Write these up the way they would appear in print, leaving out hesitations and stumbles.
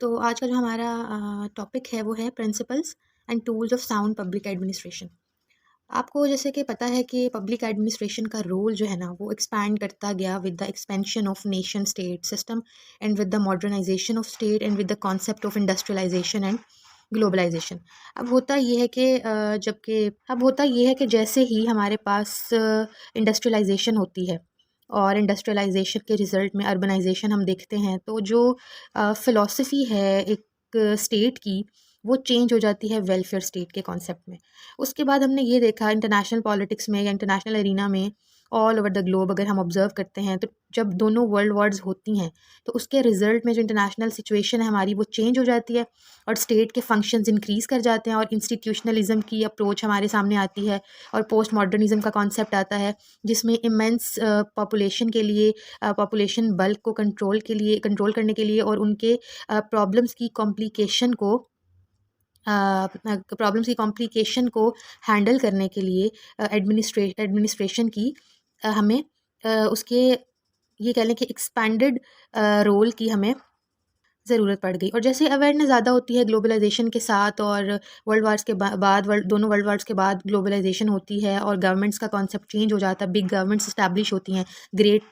तो आज का जो हमारा टॉपिक है वो है principles and tools of sound public administration. आपको जैसे कि पता है कि पब्लिक एडमिनिस्ट्रेशन का रोल जो है ना वो एक्सपैंड करता गया with the expansion of nation state system and with the modernization of state and with the concept of industrialization and globalization. अब होता ये है कि जैसे ही हमारे पास इंडस्ट्रियलाइजेशन होती है और इंडस्ट्रियलाइजेशन के रिज़ल्ट में अर्बनाइजेशन हम देखते हैं, तो जो फ़िलॉसफ़ी है एक स्टेट की, वो चेंज हो जाती है वेलफेयर स्टेट के कॉन्सेप्ट में। उसके बाद हमने ये देखा इंटरनेशनल पॉलिटिक्स में या इंटरनेशनल एरिना में ऑल ओवर द ग्लोब अगर हम ऑब्ज़र्व करते हैं, तो जब दोनों वर्ल्ड वॉर्स होती हैं, तो उसके रिज़ल्ट में जो इंटरनेशनल सिचुएशन है हमारी वो चेंज हो जाती है और स्टेट के फंक्शंस इंक्रीज़ कर जाते हैं और इंस्टीट्यूशनलिज़्म की अप्रोच हमारे सामने आती है और पोस्ट मॉडर्निज़्म का कॉन्सेप्ट आता है, जिसमें इमेंस पॉपुलेशन के लिए पॉपुलेशन बल्क को कंट्रोल करने के लिए और उनके प्रॉब्लम्स की कॉम्प्लिकेशन को हैंडल करने के लिए एडमिनिस्ट्रेशन की हमें उसके ये कह लें कि एक्सपैंडेड रोल की हमें ज़रूरत पड़ गई। और जैसे अवेयरनेस ज़्यादा होती है ग्लोबलाइजेशन के साथ और वर्ल्ड वार्स के बाद दोनों वर्ल्ड वार्स के बाद ग्लोबलाइजेशन होती है और गवर्नमेंट्स का कॉन्सेप्ट चेंज हो जाता है, बिग गवर्नमेंट्स इस्टेब्लिश होती हैं,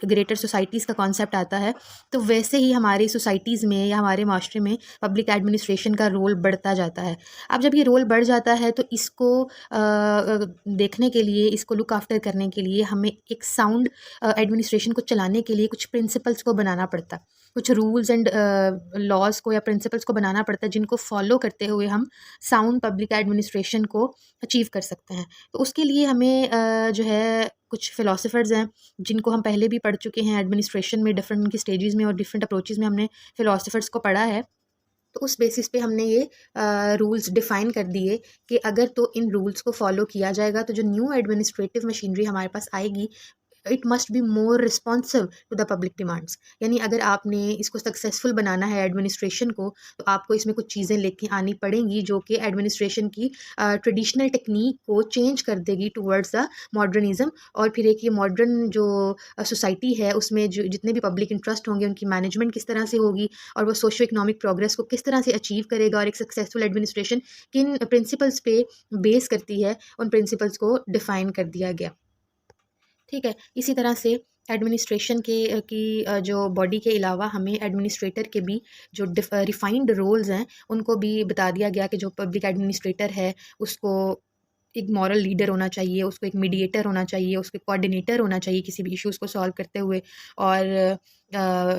ग्रेटर सोसाइटीज़ का कॉन्सेप्ट आता है, तो वैसे ही हमारी सोसाइटीज़ में या हमारे माशरे में पब्लिक एडमिनिस्ट्रेशन का रोल बढ़ता जाता है। अब जब ये रोल बढ़ जाता है तो इसको देखने के लिए, इसको लुक आफ्टर करने के लिए हमें एक साउंड एडमिनिस्ट्रेशन को चलाने के लिए कुछ प्रिंसिपल्स को बनाना पड़ता है, कुछ रूल्स एंड लॉज को या प्रिंसिपल्स को बनाना पड़ता है, जिनको फॉलो करते हुए हम साउंड पब्लिक एडमिनिस्ट्रेशन को अचीव कर सकते हैं। तो उसके लिए हमें जो है कुछ फ़िलासफ़र्स हैं जिनको हम पहले भी पढ़ चुके हैं एडमिनिस्ट्रेशन में, डिफरेंट उनकी स्टेजेस में और डिफरेंट अप्रोचेस में हमने फ़िलासफ़र्स को पढ़ा है। तो उस बेसिस पे हमने ये रूल्स डिफ़ाइन कर दिए कि अगर तो इन रूल्स को फॉलो किया जाएगा तो जो न्यू एडमिनिस्ट्रेटिव मशीनरी हमारे पास आएगी, it must be more responsive to the public demands. यानी अगर आपने इसको सक्सेसफुल बनाना है एडमिनिस्ट्रेशन को, तो आपको इसमें कुछ चीज़ें लेके आनी पड़ेंगी जो कि एडमिनिस्ट्रेशन की ट्रेडिशनल टेक्निक को चेंज कर देगी टूवर्ड्स द मॉडर्निज्म। और फिर एक ये मॉडर्न जो सोसाइटी है उसमें जो जितने भी पब्लिक इंटरेस्ट होंगे उनकी मैनेजमेंट किस तरह से होगी और वो सोशो इकोनॉमिक प्रोग्रेस को किस तरह से अचीव करेगा और एक सक्सेसफुल एडमिनिस्ट्रेशन किन प्रिंसिपल्स पे बेस करती है, उन प्रिंसिपल्स को डिफ़ाइन कर दिया गया। ठीक है, इसी तरह से एडमिनिस्ट्रेशन जो बॉडी के अलावा हमें एडमिनिस्ट्रेटर के भी जो रिफाइंड रोल्स हैं उनको भी बता दिया गया कि जो पब्लिक एडमिनिस्ट्रेटर है उसको एक मॉरल लीडर होना चाहिए, उसको एक मीडिएटर होना चाहिए, उसको कोऑर्डिनेटर होना चाहिए किसी भी इश्यूज़ को सॉल्व करते हुए, और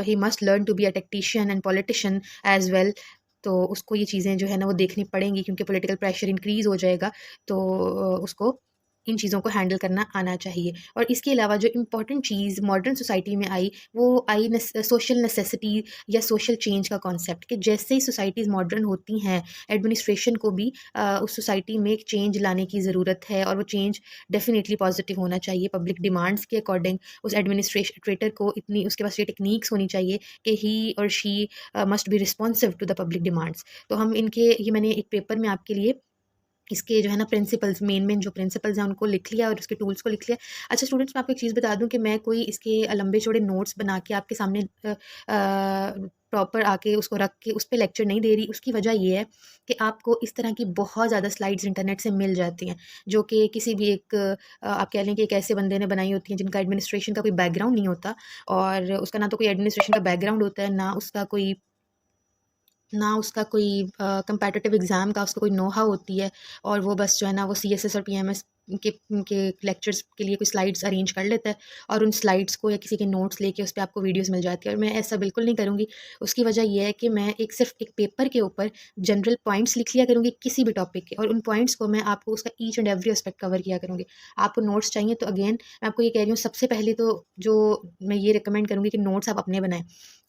he must learn to be a technician and politician as well. तो उसको ये चीज़ें जो है ना वो देखनी पड़ेंगी क्योंकि पॉलिटिकल प्रेशर इंक्रीज़ हो जाएगा, तो उसको इन चीज़ों को हैंडल करना आना चाहिए। और इसके अलावा जो इम्पोर्टेंट चीज़ मॉडर्न सोसाइटी में आई, वो आई सोशल नेसेसिटी या सोशल चेंज का कॉन्सेप्ट, कि जैसे ही सोसाइटीज़ मॉडर्न होती हैं, एडमिनिस्ट्रेशन को भी उस सोसाइटी में एक चेंज लाने की ज़रूरत है और वो चेंज डेफिनेटली पॉजिटिव होना चाहिए पब्लिक डिमांड्स के अकॉर्डिंग। उस एडमिनिस्ट्रेटर को इतनी उसके पास ये टेक्निक्स होनी चाहिए कि he or she must be responsive to the public demands. तो हम इनके ये मैंने एक पेपर में आपके लिए इसके जो है ना प्रिंसिपल्स, मेन जो प्रिंसिपल्स हैं उनको लिख लिया और उसके टूल्स को लिख लिया। अच्छा स्टूडेंट्स, मैं आपको एक चीज़ बता दूं कि मैं कोई इसके लंबे चौड़े नोट्स बना के आपके सामने प्रॉपर आके उसको रख के उस पे लेक्चर नहीं दे रही। उसकी वजह ये है कि आपको इस तरह की बहुत ज़्यादा स्लाइड्स इंटरनेट से मिल जाती हैं, जो कि किसी भी एक आप कह लें कि एक ऐसे बंदे ने बनाई होती हैं जिनका एडमिनिस्ट्रेशन का कोई बैकग्राउंड नहीं होता, और उसका ना तो कोई एडमिनिस्ट्रेशन का बैकग्राउंड होता है, ना उसका कोई कम्पेटिटिव एग्ज़ाम का उसको कोई नो हाउ होती है, और वो बस जो है ना वो सीएसएस और पीएमएस के लेक्चर्स के लिए कोई स्लाइड्स अरेंज कर लेता है और उन स्लाइड्स को या किसी के नोट्स लेके उस पे आपको वीडियोस मिल जाती है। और मैं ऐसा बिल्कुल नहीं करूँगी। उसकी वजह ये है कि मैं सिर्फ एक पेपर के ऊपर जनरल पॉइंट्स लिख लिया करूँगी किसी भी टॉपिक के, और उन पॉइंट्स को मैं आपको उसका each and every aspect cover किया करूँगी। आपको नोट्स चाहिए तो अगेन मैं आपको ये कह रही हूँ, सबसे पहले तो जो मैं ये रिकमेंड करूँगी कि नोट्स आप अपने बनाएं।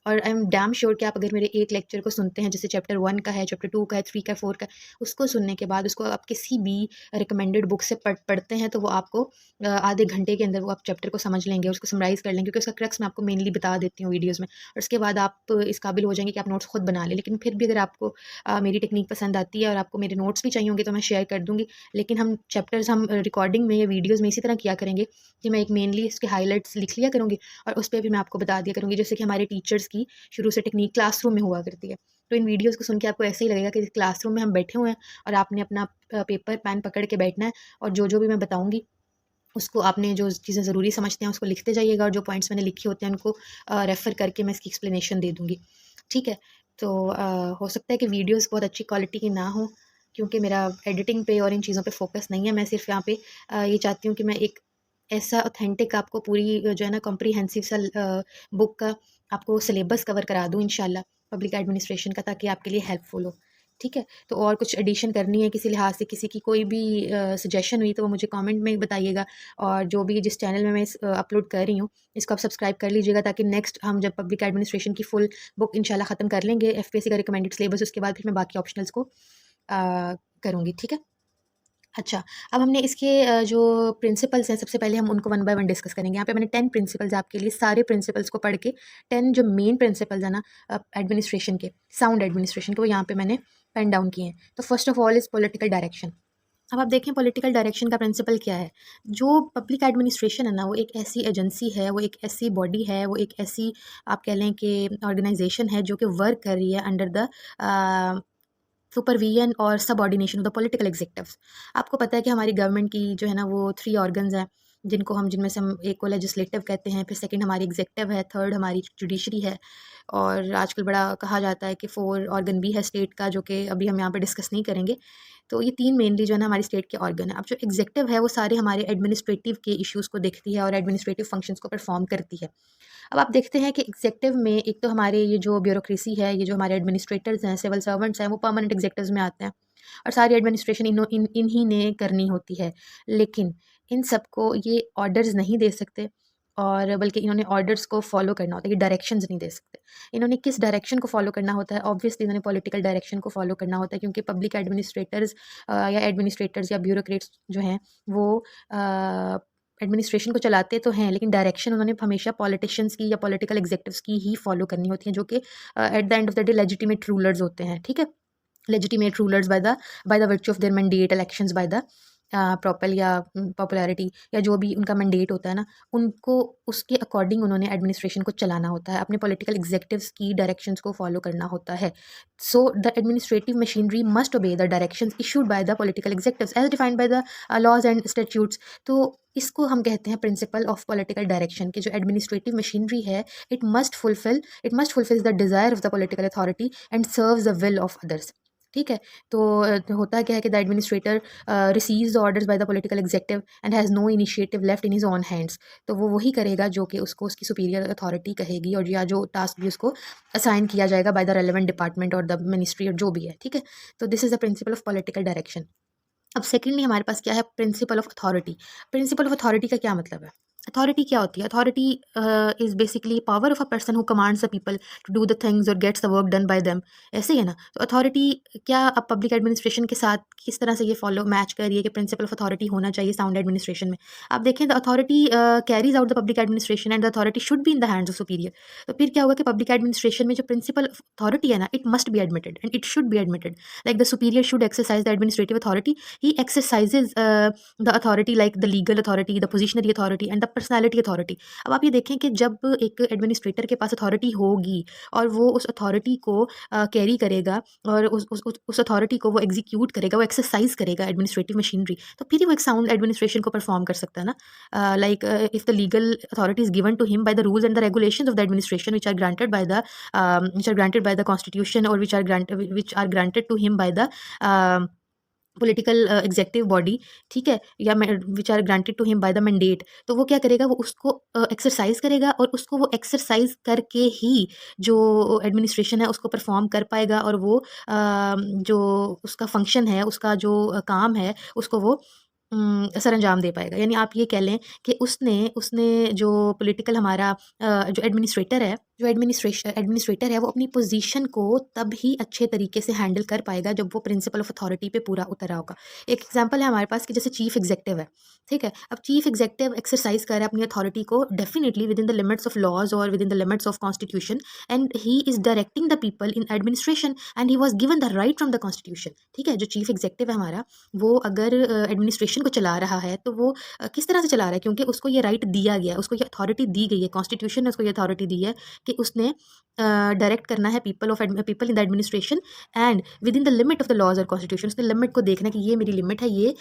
और आई एम डैम श्योर कि आप अगर मेरे एक लेक्चर को सुनते हैं, जैसे चैप्टर 1 का है, चैप्टर 2 का है, 3 का है, 4 का है, उसको सुनने के बाद उसको आप किसी भी रिकमेंडेड बुक से पढ़ते हैं तो वो आपको आधे घंटे के अंदर वो आप चैप्टर को समझ लेंगे, उसको समराइज़ कर लेंगे, क्योंकि उसका क्रक्स मैं आपको मेनली बता देती हूँ वीडियोज़ में। और उसके बाद आप इस काबिल हो जाएंगे कि आप नोट्स खुद बना लें। लेकिन फिर भी अगर आपको मेरी टेक्निक पसंद आती है और आपको मेरे नोट्स भी चाहिए होंगे तो मैं शेयर कर दूँगी। लेकिन हम रिकॉर्डिंग में या वीडियोज़ में इसी तरह किया करेंगे कि मैं एक मेनली इसके हाईलाइट्स लिख लिया करूँगी और उस पे भी मैं आपको बता दिया करूँगी, जैसे कि हमारे टीचर्स की शुरू से टेक्निक क्लासरूम में हुआ करती है। तो इन वीडियोज़ को सुन के आपको ऐसे ही लगेगा कि क्लासरूम में हम बैठे हुए हैं और आपने अपना पेपर पेन पकड़ के बैठना है, और जो जो भी मैं बताऊँगी उसको आपने जो चीज़ें ज़रूरी समझते हैं उसको लिखते जाइएगा, और जो पॉइंट्स मैंने लिखे होते हैं उनको रेफ़र करके मैं इसकी एक्सप्लेनेशन दे दूँगी। ठीक है? तो हो सकता है कि वीडियोज़ बहुत अच्छी क्वालिटी की ना हो, क्योंकि मेरा एडिटिंग पे और इन चीज़ों पे फ़ोकस नहीं है। मैं सिर्फ़ यहाँ पे ये चाहती हूँ कि मैं एक ऐसा ऑथेंटिक आपको पूरी जो है ना कॉम्प्रिहेंसिव सा बुक का आपको सिलेबस कवर करा दूँ इंशाल्लाह, पब्लिक एडमिनिस्ट्रेशन का, ताकि आपके लिए हेल्पफुल हो। ठीक है? तो और कुछ एडिशन करनी है किसी लिहाज से, किसी की कोई भी सजेशन हुई तो वो मुझे कमेंट में बताइएगा, और जो भी जिस चैनल में मैं अपलोड कर रही हूँ इसको आप सब्सक्राइब कर लीजिएगा, ताकि नेक्स्ट हम जब पब्लिक एडमिनिस्ट्रेशन की फुल बुक इंशाल्लाह ख़त्म कर लेंगे एफपीएससी का रिकमेंडेड सिलेबस, उसके बाद फिर मैं बाकी ऑप्शनल्स को करूँगी। ठीक है? अच्छा, अब हमने इसके जो प्रिंसिपल्स हैं सबसे पहले हम उनको वन बाय वन डिस्कस करेंगे। यहाँ पे मैंने 10 प्रिंसिपल्स आपके लिए, सारे प्रिंसिपल्स को पढ़ के 10 जो मेन प्रिंसिपल्स हैं ना एडमिनिस्ट्रेशन के, साउंड एडमिनिस्ट्रेशन के, वो यहाँ पे मैंने पेन डाउन किए हैं। तो first of all is political direction. अब आप देखें पॉलिटिकल डायरेक्शन का प्रिंसिपल क्या है। जो पब्लिक एडमिनिस्ट्रेशन है ना, वो एक ऐसी एजेंसी है, वो एक ऐसी बॉडी है, वो एक ऐसी आप कह लें कि ऑर्गेनाइजेशन है जो कि वर्क कर रही है अंडर द सुपरविजन और subordination of the political executives. आपको पता है कि हमारी गवर्नमेंट की जो है ना वो 3 ऑर्गन्स हैं, जिनमें से हम एक को लेजिस्लेटिव कहते हैं, फिर सेकंड हमारी एग्जीक्यूटिव है, थर्ड हमारी जुडिशरी है, और आजकल बड़ा कहा जाता है कि 4 ऑर्गन भी है स्टेट का, जो कि अभी हम यहाँ पे डिस्कस नहीं करेंगे। तो ये 3 मेनली जो है ना हमारी स्टेट के ऑर्गन है। अब जो एग्जीक्यूटिव है वो सारे हमारे एडमिनिस्ट्रेटिव के इश्यूज़ को देखती है और एडमिनिस्ट्रेटिव फंक्शंस को परफॉर्म करती है। अब आप देखते हैं कि एग्जीक्यूटिव में एक तो हमारे ये जो ब्यूरोक्रेसी है, ये जो हमारे एडमिनिस्ट्रेटर्स हैं, सिविल सर्वेंट्स हैं, वो परमानेंट एग्जीक्यूटिव्स में आते हैं, और सारी एडमिनिस्ट्रेशन इन्हीं ने करनी होती है। लेकिन इन सबको ये ऑर्डर्स नहीं दे सकते, और बल्कि इन्होंने ऑर्डर्स को फॉलो करना होता है, ये डायरेक्शंस नहीं दे सकते। इन्होंने किस डायरेक्शन को फॉलो करना होता है? ऑब्वियसली इन्होंने पॉलिटिकल डायरेक्शन को फॉलो करना होता है, क्योंकि पब्लिक एडमिनिस्ट्रेटर्स या ब्यूरोक्रेट्स जो हैं वो एडमिनिस्ट्रेशन को चलाते तो हैं, लेकिन डायरेक्शन उन्होंने हमेशा पॉलिटिशियंस की या पॉलिटिकल एग्जीक्यूटिव्स की ही फॉलो करनी होती हैं, जो कि at the end of the day legitimate rulers होते हैं। ठीक है? Legitimate rulers by the virtue of their mandate, elections by the proper या पॉपुलैरिटी, या जो भी उनका मैंडेट होता है ना, उनको उसके अकॉर्डिंग उन्होंने एडमिनिस्ट्रेशन को चलाना होता है, अपने पॉलिटिकल एग्जीक्यूटिव्स की डायरेक्शंस को फॉलो करना होता है। So the administrative machinery must obey the directions issued by the political executives as defined by the laws and statutes. तो इसको हम कहते हैं प्रिंसिपल ऑफ पॉलिटिकल डायरेक्शन, कि जो एडमिनिस्ट्रेटिव मशीनरी है, it must fulfil the desire of the political authority and serves the will of others. ठीक है? तो होता क्या है कि the administrator receives the orders by the political executive and has no initiative left in his own hands. तो वो वही करेगा जो कि उसको उसकी सुपीरियर अथॉरिटी कहेगी, और या जो टास्क भी उसको असाइन किया जाएगा बाय द रेलेवेंट डिपार्टमेंट और द मिनिस्ट्री, और जो भी है। ठीक है? तो this is the principle of political direction. अब सेकेंडली हमारे पास क्या है? Principle of authority. Principle of authority का क्या मतलब है? अथॉरिटी क्या होती है? Authority is basically power of a person who commands the people to do the things और gets the work done by them. ऐसे ही है ना? तो अथॉरिटी क्या अब पब्लिक एडमिनिस्ट्रेशन के साथ किस तरह से ये फॉलो मैच कर रही है कि प्रिंसिपल ऑफ अथॉरिटी होना चाहिए साउंड एडमिनिस्ट्रेशन में? आप देखें, the authority carries out the public administration and the authority should be in the hands of superior. तो फिर क्या होगा कि पब्लिक एडमिनिस्ट्रेशन में जो प्रिंसिपल ऑफ अथॉरिटी है ना, it must be admitted and it should be admitted. Like the superior should exercise the administrative authority, he exercises the authority like the legal authority, the positionary authority and the personality authority. अब आप ये देखें कि जब एक administrator के पास authority होगी और वो उस अथॉरिटी को कैरी करेगा, और उस अथॉरिटी को वो एग्जीक्यूट करेगा, वो एक्सरसाइज करेगा एडमिनिस्ट्रेटिव मशीनरी, तो फिर ही वो एक साउंड एडमिनिस्ट्रेशन को परफॉर्म कर सकता है ना। Like if the legal authority is given to him by the rules and the regulations of the administration which are granted by the constitution, और which are granted to him by the political executive body. ठीक है? या which are granted to him by the mandate. तो वो क्या करेगा? वो उसको एक्सरसाइज करेगा, और उसको वो एक्सरसाइज करके ही जो एडमिनिस्ट्रेशन है उसको परफॉर्म कर पाएगा, और वो जो उसका फंक्शन है, उसका जो काम है, उसको वो सर अंजाम दे पाएगा। यानी आप ये कह लें कि उसने उसने जो पॉलिटिकल हमारा जो एडमिनिस्ट्रेटर है, वो अपनी पोजीशन को तब ही अच्छे तरीके से हैंडल कर पाएगा जब वो प्रिंसिपल ऑफ अथॉरिटी पे पूरा उतरा होगा। एक एग्जांपल है हमारे पास कि जैसे चीफ एग्जीक्यूटिव है। ठीक है? अब चीफ एग्जीक्यूटिव एक्सरसाइज कर रहा है अपनी अथॉरिटी को definitely with in the limits of laws और with in the limits of constitution, and he is directing the people in administration and he was given the right from the constitution. ठीक है? जो chief executive है हमारा, वो अगर administration को चला रहा है तो वो किस तरह से चला रहा है, क्योंकि उसको ये राइट दिया गया है, उसको ये अथॉरिटी दी गई है, कॉन्स्टिट्यूशन ने उसको ये अथॉरिटी दी है कि उसने डायरेक्ट करना है people in the administration and with in the limit of the laws और कॉन्स्टिट्यूशन। उसने लिमिट को देखना है कि ये मेरी लिमिट है, ये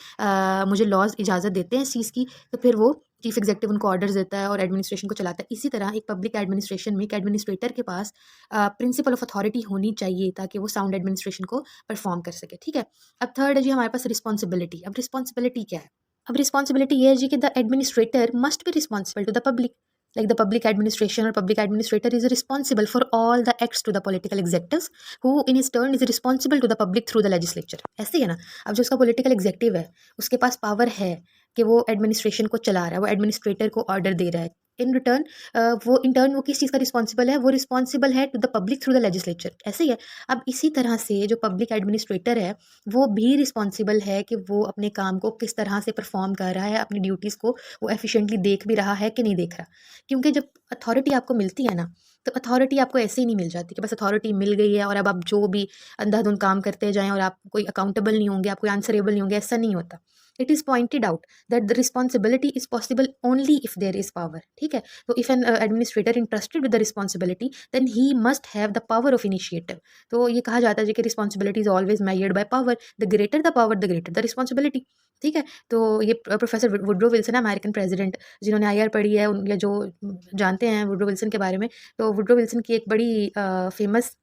मुझे लॉज इजाज़त देते हैं इस चीज़ की, तो फिर वो चीफ एग्जीक्यूटिव उनको ऑर्डर्स देता है और एडमिनिस्ट्रेशन को चलाता है। इसी तरह एक पब्लिक एडमिनिस्ट्रेशन में एक एडमिनिस्ट्रेटर के पास प्रिंसिपल ऑफ अथॉरिटी होनी चाहिए ताकि वो साउंड एडमिनिस्ट्रेशन को परफॉर्म कर सके। ठीक है, अब थर्ड है जी हमारे पास रिस्पॉन्सिबिलिटी। अब रिस्पॉन्सिबिलिटी क्या है? अब रिस्पॉन्सिबिलिटी ये है जी कि the administrator must be responsible to the public, like the public administration or public administrator is responsible for all the acts to the political executives who in his turn is responsible to the public through the legislature। ऐसे ही है ना। अब जो उसका political executive है उसके पास power है कि वो एडमिनिस्ट्रेशन को चला रहा है, वो एडमिनिस्ट्रेटर को ऑर्डर दे रहा है, इन रिटर्न वो किस चीज़ का रिस्पॉन्सिबल है, वो रिस्पॉन्सिबल है to the public through the legislature. ऐसे ही है। अब इसी तरह से जो पब्लिक एडमिनिस्ट्रेटर है वो भी रिस्पॉन्सिबल है कि वो अपने काम को किस तरह से परफॉर्म कर रहा है, अपनी ड्यूटीज़ को वो एफिशिएंटली देख भी रहा है कि नहीं देख रहा। क्योंकि जब अथॉरिटी आपको मिलती है ना, तो अथॉरिटी आपको ऐसे ही नहीं मिल जाती कि बस अथॉरिटी मिल गई है और अब आप जो भी अंधाधुंध काम करते जाएं और आप कोई अकाउंटेबल नहीं होंगे, आप कोई आंसरेबल नहीं होंगे, ऐसा नहीं होता। It is pointed out that the responsibility is possible only if there is power. ठीक है, तो if an administrator interested with the responsibility then he must have the power of initiative. तो ये कहा जाता है कि responsibility is always measured by power, the greater the power the greater the responsibility. ठीक है, तो ये professor Woodrow Wilson, American president, जिन्होंने आईआर पढ़ी है या जो जानते हैं वुड्रो विल्सन के बारे में, तो वुड्रो विल्सन की एक बड़ी फेमस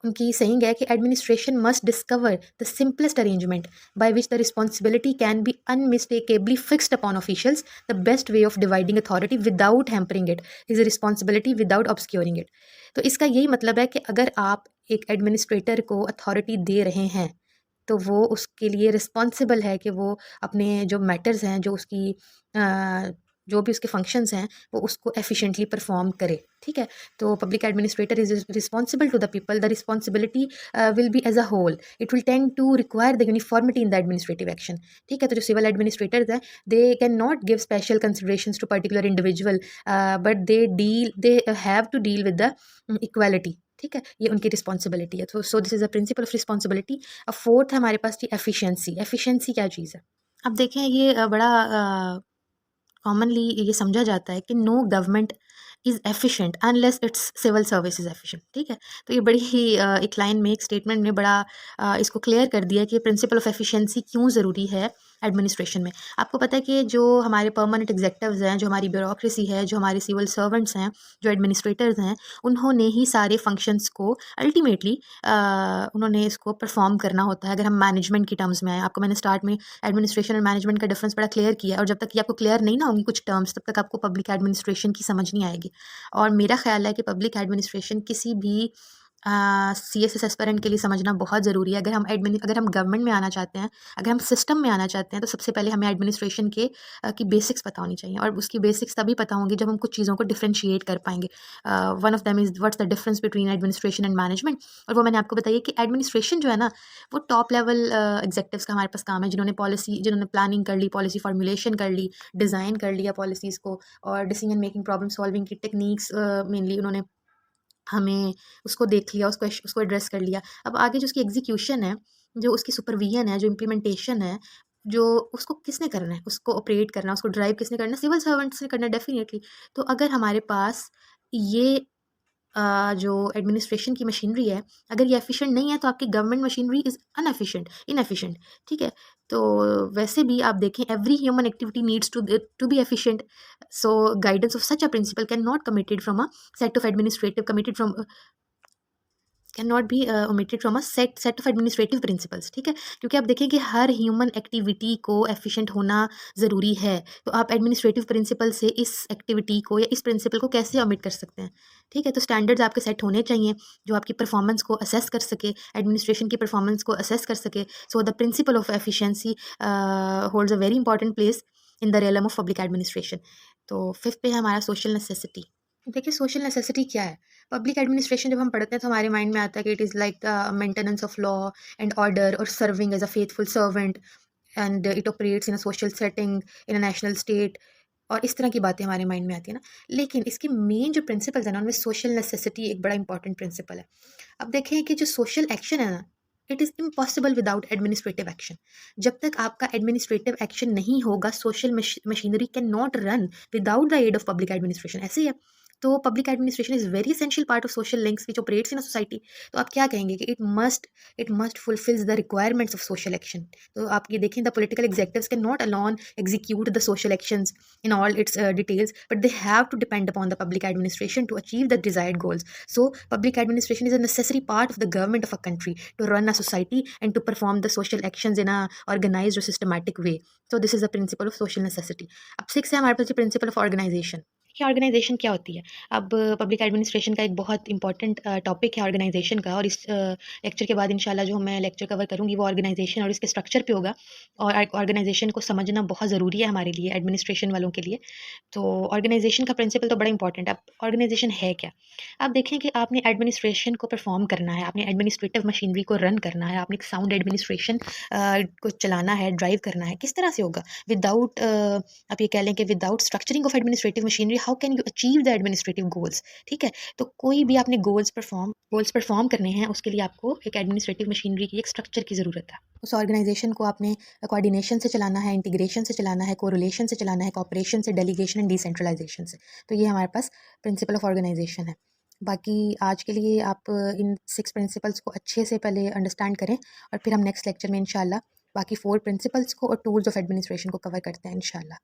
उनकी सेइंग है कि administration must discover the simplest arrangement by which the responsibility can be unmistakably fixed upon officials, the best way of dividing authority without hampering it is responsibility without obscuring it. तो इसका यही मतलब है कि अगर आप एक एडमिनिस्ट्रेटर को अथॉरिटी दे रहे हैं तो वो उसके लिए रिस्पॉन्सिबल है कि वो अपने जो मैटर्स हैं, जो उसकी जो भी उसके फंक्शंस हैं, वो उसको एफिशिएंटली परफॉर्म करे। ठीक है, तो public administrator is responsible to the people, the responsibility will be as a whole, it will tend to require the uniformity in the administrative action. ठीक है, तो जो सिविल एडमिनिस्ट्रेटर्स हैं they can not give special considerations to particular individual, but they have to deal with the equality. ठीक है, ये उनकी रिस्पॉन्सिबिलिटी है। तो so this is a principle of responsibility. अब फोर्थ है हमारे पास की एफिशिएंसी। एफिशिएंसी क्या चीज़ है? अब देखें ये बड़ा कॉमनली ये समझा जाता है कि no government is efficient unless its civil service is efficient. ठीक है, तो ये बड़ी ही एक लाइन में, एक स्टेटमेंट में बड़ा इसको क्लियर कर दिया कि प्रिंसिपल ऑफ एफिशिएंसी क्यों ज़रूरी है एडमिनिस्ट्रेशन में। आपको पता है कि जो हमारे परमानेंट एग्जेक्टिव्स हैं, जो हमारी ब्यूरोक्रेसी है, जो हमारे सिविल सर्वेंट्स हैं, जो एडमिनिस्ट्रेटर्स हैं, उन्होंने ही सारे फंक्शंस को अल्टीमेटली उन्होंने इसको परफॉर्म करना होता है। अगर हम मैनेजमेंट की टर्म्स में आए, आपको मैंने स्टार्ट में एडमिनिस्ट्रेशन और मैनेजमेंट का डिफरेंस बड़ा क्लियर किया, और जब तक कि आपको क्लियर नहीं ना होंगी कुछ टर्म्स, तब तक आपको पब्लिक एडमिनिस्ट्रेशन की समझ नहीं आएगी। और मेरा ख्याल है कि पब्लिक एडमिनिस्ट्रेशन किसी भी CSS एस्पिरेंट के लिए समझना बहुत ज़रूरी है। अगर हम गवर्नमेंट में आना चाहते हैं, अगर हम सिस्टम में आना चाहते हैं, तो सबसे पहले हमें एडमिनिस्ट्रेशन की बेसिक्स पता होनी चाहिए, और उसकी बेसिक्स तभी पता होंगी जब हम कुछ चीज़ों को डिफ्रेंशिएट कर पाएंगे। One of them is what's the difference between administration and management, और वो मैंने आपको बताया कि एडमिनिस्ट्रेशन जो है ना, वो टॉप लेवल एग्जेक्टिव्स का हमारे पास काम है, जिन्होंने प्लानिंग कर ली, पॉलिसी फॉर्मुलेशन कर ली, डिज़ाइन कर लिया पॉलिसीज़ को, और डिसीजन मेकिंग, प्रॉब्लम सॉल्विंग की टेक्निक्स मेनली उन्होंने हमें उसको देख लिया, उसको एड्रेस कर लिया। अब आगे जो उसकी एग्जीक्यूशन है, जो उसकी सुपरविजन है, जो इम्प्लीमेंटेशन है, जो उसको किसने करना है, उसको ऑपरेट करना, उसको ड्राइव किसने करना है, सिविल सर्वेंट्स ने करना है डेफिनेटली। तो अगर हमारे पास ये जो एडमिनिस्ट्रेशन की मशीनरी है, अगर ये एफिशिएंट नहीं है, तो आपकी गवर्नमेंट मशीनरी इज़ इनएफिशिएंट। ठीक है, तो वैसे भी आप देखें every human activity needs to be efficient, so guidance of such a principle can not committed from a set of administrative committed from can not be omitted from a set of administrative principles. ठीक है, क्योंकि आप देखें कि हर human activity को efficient होना ज़रूरी है, तो आप एडमिनिस्ट्रेटिव प्रिंसिपल से इस एक्टिविटी को या इस प्रिंसिपल को कैसे ओमिट कर सकते हैं? ठीक है, तो स्टैंडर्ड्स आपके सेट होने चाहिए जो आपकी परफॉर्मेंस को असेस कर सके, एडमिनिस्ट्रेशन की परफॉर्मेंस को असेस कर सके। So the principle of efficiency holds a very important place in the realm of public administration. तो फिफ्थ पे है हमारा सोशल नेसेसिटी। देखिए सोशल नेसेसिटी क्या है? पब्लिक एडमिनिस्ट्रेशन जब हम पढ़ते हैं तो हमारे माइंड में आता है कि it is like the maintenance of law and order और serving as a faithful servant and it operates in a social setting in a national state, और इस तरह की बातें हमारे माइंड में आती है ना। लेकिन इसके मेन जो प्रिंसिपल्स हैं ना, उनमें सोशल नेसेसिटी एक बड़ा इंपॉर्टेंट प्रिंसिपल है। अब देखें कि जो सोशल एक्शन है ना, it is impossible without administrative action. जब तक आपका एडमिनिस्ट्रेटिव एक्शन नहीं होगा, social machinery can not run without the aid of public administration. ऐसे ही है। तो public administration is very essential part of social links which operates in a society. तो आप क्या कहेंगे कि it must fulfils the requirements of social action. तो आप ये देखें, the political executives can not alone execute the social actions in all its details, but they have to depend upon the public administration to achieve the desired goals. So public administration is a necessary part of the government of a country to run a society and to perform the social actions in a organized or systematic way. So this is the principle of social necessity. अब 6 है हमारे पास principle of organisation. कि organisation क्या होती है। अब public administration का एक बहुत इंपॉर्टेंट टॉपिक है ऑर्गेनाइजेशन का, और इस लेक्चर के बाद इंशाल्लाह जो मैं लेक्चर कवर करूँगी वो ऑर्गेनाइजेशन और इसके स्ट्रक्चर पे होगा। और ऑर्गेनाइजेशन को समझना बहुत ज़रूरी है हमारे लिए, एडमिनिस्ट्रेशन वालों के लिए। तो ऑर्गेनाइजेशन का प्रिंसिपल तो बड़ा इंपॉर्टेंट है। अब ऑर्गेनाइजेशन है क्या? आप देखें कि आपने एडमिनिस्ट्रेशन को परफॉर्म करना है, आपने एडमिनिस्ट्रेटिव मशीनरी को रन करना है, आपने एक साउंड एडमिनिस्ट्रेशन को चलाना है, ड्राइव करना है। किस तरह से होगा? विदाउट आप ये कह लें कि without structuring of administrative machinery how can you achieve the administrative goals. ठीक है, तो कोई भी आपने गोल्स परफॉर्म करने हैं, उसके लिए आपको एक एडमिनिस्ट्रेटिव मशीनरी की, एक स्ट्रक्चर की ज़रूरत है। उस ऑर्गेनाइजेशन को आपने कोऑर्डिनेशन से चलाना है, इंटीग्रेशन से चलाना है, कोरिलेशन से चलाना है, कॉपरेशन से, डेलीगेशन एंड डिसेंट्रलाइजेशन से। तो ये हमारे पास प्रिंसिपल ऑफ ऑर्गेनाइजेशन है। बाकी आज के लिए आप इन 6 प्रिंसिपल्स को अच्छे से पहले अंडरस्टैंड करें, और फिर हम नेक्स्ट लेक्चर में इंशाल्लाह बाकी 4 प्रिंसिपल्स को और टूल्स ऑफ एडमिनिस्ट्रेशन को कवर करते हैं इंशाल्लाह।